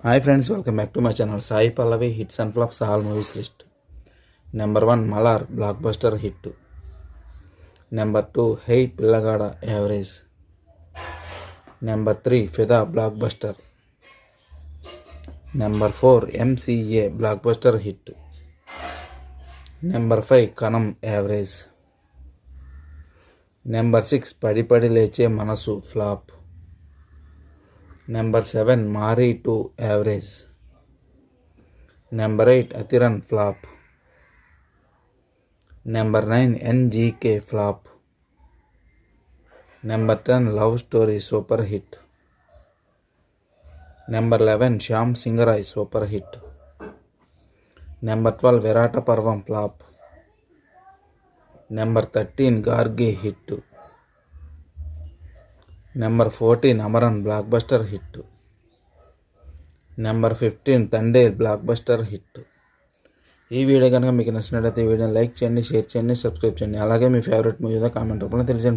Hi friends, welcome back to my channel. Sai Pallavi hits and flops all movies list. Number 1 Malar blockbuster hit. Number 2 Hey Pillagada average. Number 3 Fida blockbuster. Number 4 MCA blockbuster hit. Number 5 Kanam average. Number 6 Padi Padi Leche Manasu flop. Number 7 Mari 2 average. Number 8 Athiran flop. Number 9 NGK flop. Number 10 Love Story super hit. Number 11 Shyam Singarai super hit. Number 12 Virata Parvam flop. Number 13 Gargi hit. Number 14 Amaran blockbuster hit. Number 15 Tande blockbuster hit. ఈ video కనుక మీకు నచ్చినట్లయితే ఈ వీడియోని like చేయండి, share చేయండి, subscribe చేయండి. అలాగే మీ ఫేవరెట్ మూవీ కామెంట్ రూపంలో తెలియజేయండి.